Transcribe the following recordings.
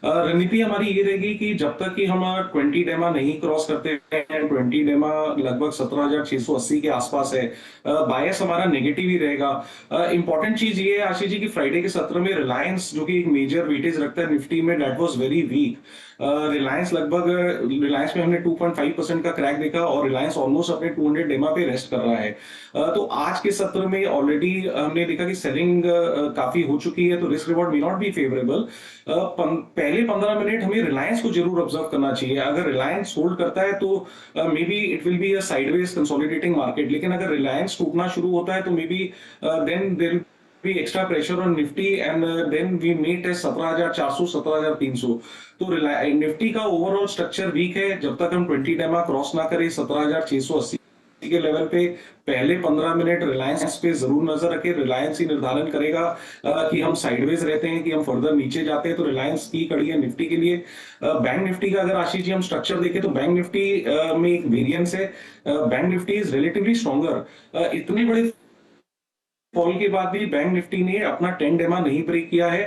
रणनीति हमारी ये रहेगी कि जब तक कि हम 20 डेमा नहीं क्रॉस करते हैं, 20 डेमा लगभग 17,680 के आसपास है, बायस हमारा नेगेटिव ही रहेगा। इंपॉर्टेंट चीज ये है आशीष जी कि फ्राइडे के सत्र में रिलायंस जो कि एक मेजर वेटेज रखता है निफ्टी में, that was very weak. Reliance में हमने 2.5% का क्रैक देखा और रिलायंस ऑलमोस्ट अपने 200 डेमा पे रेस्ट कर रहा है। तो आज के सत्र में ऑलरेडी हमने देखा कि सेलिंग काफी हो चुकी है, तो risk reward may not be favourable. पहले 15 मिनट हमें रिलायंस को जरूर ऑब्जर्व करना चाहिए। अगर रिलायंस होल्ड करता है तो may be it will be a sideways consolidating market, लेकिन अगर रिलायंस टूटना शुरू होता है तो may be then there be extra pressure on Nifty and then we may test 17,400 17,300। तो निफ्टी का ओवरऑल स्ट्रक्चर वीक है। जब तक हम 20 डेमा क्रॉस ना करें 17,680 के लेवल पे, पहले 15 मिनट रिलायंस पे जरूर नजर रखें। रिलायंस ही निर्धारण करेगा कि हम साइडवेज रहते हैं कि हम फर्दर नीचे जाते हैं। तो रिलायंस की कड़ी है निफ्टी के लिए। बैंक निफ्टी का अगर आशीष जी हम स्ट्रक्चर देखें तो बैंक निफ्टी में एक वेरिएंस है। Bank Nifty is relatively stronger. इतने बड़े फॉल के बाद भी बैंक निफ्टी ने अपना 10 डेमा नहीं ब्रेक किया है।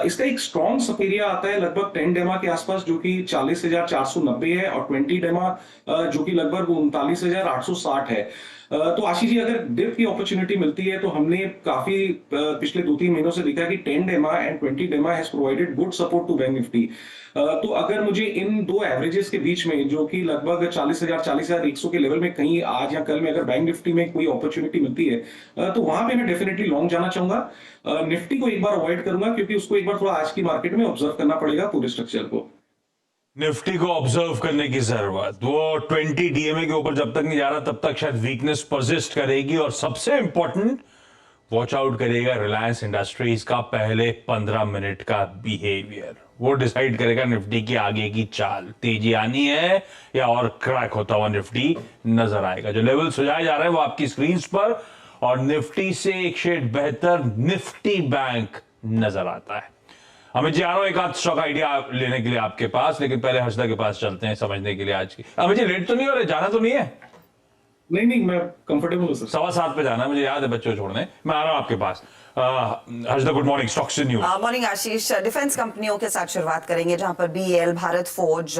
इसका एक स्ट्रॉन्ग सपेरिया आता है लगभग 10 डेमा के आसपास, जो कि 40,490 है, और 20 डेमा जो कि लगभग 39,860 है। तो आशीष जी अगर डिप की अपॉर्चुनिटी मिलती है तो हमने काफी पिछले 2-3 महीनों से देखा कि 10 डेमा and 20 DEMA has provided good support to bank Nifty. तो अगर मुझे इन दो एवरेजेस के बीच में जो कि लगभग 40,000 40,100 के लेवल में कहीं आज या कल में अगर बैंक निफ्टी में कोई अपॉर्चुनिटी मिलती है तो वहां पे मैं डेफिनेटली लॉन्ग जाना चाहूंगा। निफ्टी को एक बार अवॉइड करूंगा क्योंकि उसको एक बार थोड़ा आज की मार्केट में ऑब्जर्व करना पड़ेगा पूरे स्ट्रक्चर को। निफ्टी को ऑब्जर्व करने की जरूरत, वो 20 डीएमए के ऊपर जब तक नहीं जा रहा तब तक शायद वीकनेस परसिस्ट करेगी। और सबसे इंपॉर्टेंट, वॉच आउट करिएगा रिलायंस इंडस्ट्रीज का पहले 15 मिनट का बिहेवियर। वो डिसाइड करेगा निफ्टी की आगे की चाल, तेजी आनी है या और क्रैक होता हुआ निफ्टी नजर आएगा। जो लेवल सुझाए जा रहे हैं वो आपकी स्क्रीन पर, और निफ्टी से एक शेड बेहतर निफ्टी बैंक नजर आता है। अमित जी आ रहा हूं एक आध स्टॉक आइडिया लेने के लिए आपके पास, लेकिन पहले हर्षदा के पास चलते हैं समझने के लिए आज की। अमित जी लेट तो नहीं हो रहे, जाना तो नहीं है? नहीं नहीं, मैं कंफर्टेबल हूँ सर। 7:15 पे जाना है, मुझे याद है बच्चों छोड़ने। मैं आ रहा हूं आपके पास। Harshada good morning, stocks news. Morning Ashish. Defence कंपनियों के साथ शुरुआत करेंगे जहां पर BEL, Bharat Forge,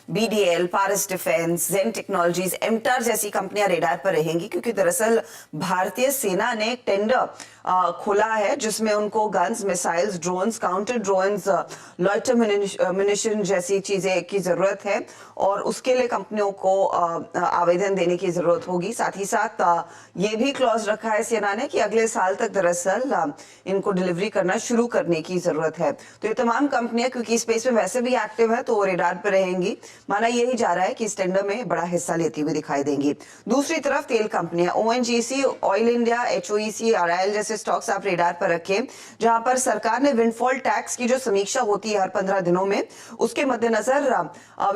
BDL, Paras defence, Zen technologies, MTAR जैसी कंपनियां रेडार पर रहेंगी, क्योंकि दरअसल भारतीय सेना ने एक टेंडर खोला है जिसमें उनको guns, missiles, drones, counter drones, loiter munition जैसी चीजें की जरूरत है, और उसके लिए कंपनियों को आवेदन देने की जरूरत होगी। साथ ही साथ ये भी क्लॉज रखा है सेना ने कि अगले साल तक दरअसल इनको डिलीवरी करना शुरू करने की जरूरत है। तो ये तमाम कंपनियां क्योंकि स्पेस में वैसे भी एक्टिव है तो वो रेडार पर रहेंगी। माना यही जा रहा है कि इस टेंडर में बड़ा हिस्सा लेती हुई दिखाई देंगी। दूसरी तरफ तेल कंपनियां ओएनजीसी, ऑयल इंडिया, एचओईसी, आरआईएल जैसे स्टॉक्स आप रेडार पर रखें, जहां पर सरकार ने विंडफॉल टैक्स की जो समीक्षा होती है हर 15 दिनों में, उसके मद्देनजर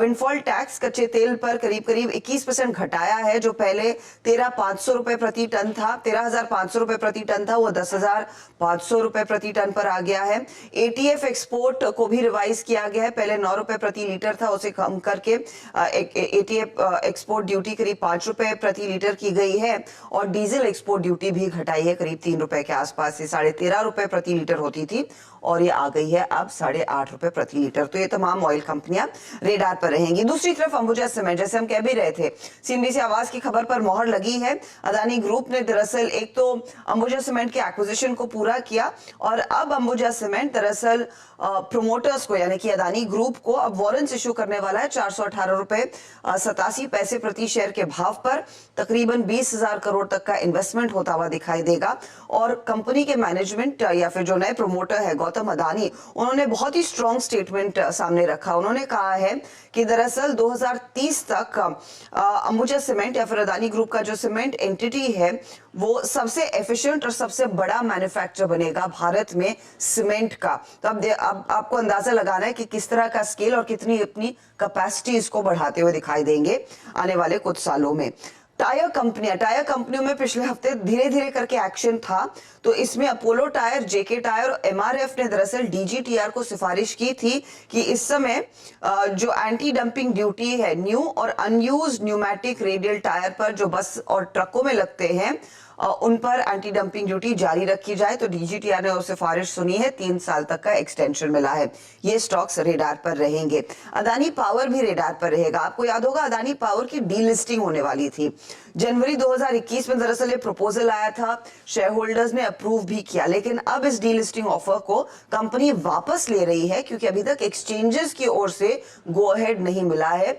विंडफॉल टैक्स कच्चे तेल पर करीब करीब 21% घटाया है। जो पहले 13,500 रुपए प्रति टन था, 13,500 रुपए प्रति टन था, वो 10,500 रुपए प्रति टन पर आ गया है। एटीएफ एक्सपोर्ट को भी रिवाइज किया गया है, पहले 9 रुपए प्रति लीटर था, उसे कम करके एटीएफ एक्सपोर्ट ड्यूटी करीब 5 रुपए प्रति लीटर की गई है, और डीजल एक्सपोर्ट ड्यूटी भी घटाई है करीब 3 रुपए के आसपास से। 13.5 रुपए प्रति लीटर होती थी और ये आ गई है अब 8.5 रुपए प्रति लीटर। तो ये तमाम ऑयल कंपनियां रेडार पर रहेंगी। दूसरी तरफ अंबुजा सीमेंट, जैसे हम कह भी रहे थे, सीएनबीसी आवाज की खबर पर मोहर लगी है। अदानी ग्रुप ने दरअसल एक तो अंबुजा सीमेंट के एक्विजिशन को पूरा किया, और अब अंबुजा सीमेंट दरअसल प्रोमोटर्स को यानी कि अदानी ग्रुप को अब वारंट्स इशू करने वाला है 418 रुपए 87 पैसे प्रति शेयर के भाव पर। तकरीबन 20,000 करोड़ तक का इन्वेस्टमेंट होता हुआ दिखाई देगा। और कंपनी के मैनेजमेंट या फिर जो नए प्रोमोटर है गौतम अदानी, उन्होंने बहुत ही स्ट्रॉन्ग स्टेटमेंट सामने रखा। उन्होंने कहा है कि दरअसल 2030 तक अंबुजा सीमेंट या फिर अदानी ग्रुप का जो सीमेंट एंटिटी है वो सबसे एफिशिएंट और सबसे बड़ा मैन्युफैक्चरर बनेगा भारत में सीमेंट का। तो अब आपको अंदाजा लगाना है कि किस तरह का स्केल और कितनी अपनी कैपेसिटी इसको बढ़ाते हुए दिखाई देंगे आने वाले कुछ सालों में। टायर कंपनियों में पिछले हफ्ते धीरे धीरे करके एक्शन था। तो इसमें अपोलो टायर, जेके टायर और एमआरएफ ने दरअसल डीजीटीआर को सिफारिश की थी कि इस समय जो एंटी डंपिंग ड्यूटी है न्यू और अनयूज्ड न्यूमैटिक रेडियल टायर पर जो बस और ट्रकों में लगते हैं, उन पर एंटी डंपिंग ड्यूटी जारी रखी जाए, तो डीजीटीआर ने उसे सिफारिश सुनी है, 3 साल तक का एक्सटेंशन मिला है। ये स्टॉक्स रेडार पर रहेंगे। अदानी पावर भी रेडार पर रहेगा। आपको याद होगा अदानी पावर की डीलिस्टिंग होने वाली थी। जनवरी 2021 में दरअसल ये प्रपोजल आया था, शेयर होल्डर्स ने अप्रूव भी किया, लेकिन अब इस डीलिस्टिंग ऑफर को कंपनी वापस ले रही है क्योंकि अभी तक एक्सचेंजेस की ओर से गो अहेड नहीं मिला है।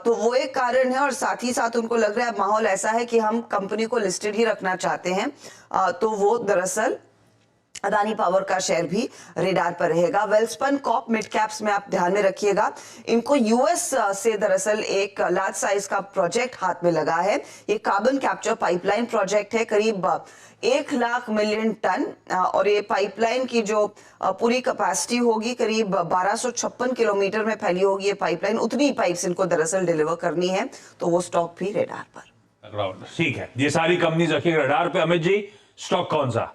तो वो एक कारण है, और साथ ही साथ उनको लग रहा है माहौल ऐसा है कि हम कंपनी को लिस्टेड ही रखना चाहते हैं। तो वो दरअसल अदानी पावर का शेयर भी रेडार पर रहेगा। वेल्सपन कॉर्प मिड कैप्स में आप ध्यान में रखिएगा, इनको यूएस से दरअसल एक लार्ज साइज का प्रोजेक्ट हाथ में लगा है। ये कार्बन कैप्चर पाइपलाइन प्रोजेक्ट है, करीब 1 लाख मिलियन टन, और ये पाइपलाइन की जो पूरी कैपेसिटी होगी करीब 1256 किलोमीटर में फैली होगी ये पाइपलाइन। उतनी पाइप्स इनको दरअसल डिलीवर करनी है, तो वो स्टॉक भी रेडार पर। ठीक है, ये सारी कंपनीज रखिएगा रडार पे। अमित जी, स्टॉक कौन सा?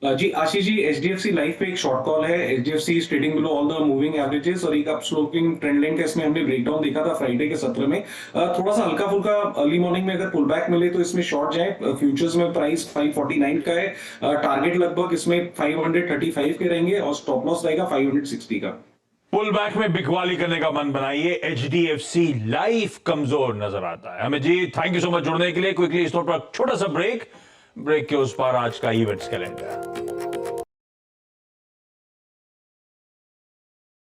जी आशीष जी, एचडीएफसी लाइफ पे एक शॉर्ट कॉल है। HDFC is trading below all the moving averages, और एक अप स्लोपिंग ट्रेंड लाइन का इसमें हमने ब्रेकडाउन देखा था फ्राइडे के सत्र में। थोड़ा सा हल्का फुल्का अर्ली मॉर्निंग में अगर पुल बैक मिले तो इसमें शॉर्ट जाए। फ्यूचर्स में प्राइस 549 का है, टारगेट लगभग इसमें 535 के रहेंगे, और स्टॉप लॉस रहेगा 560 का। पुल बैक में बिकवाली करने का मन बनाइए। एचडीएफसी लाइफ कमजोर नजर आता है। Amit ji, thank you so much जुड़ने के लिए। क्विकली इस पर छोटा सा ब्रेक के उस पार आज का इवेंट्स कैलेंडर।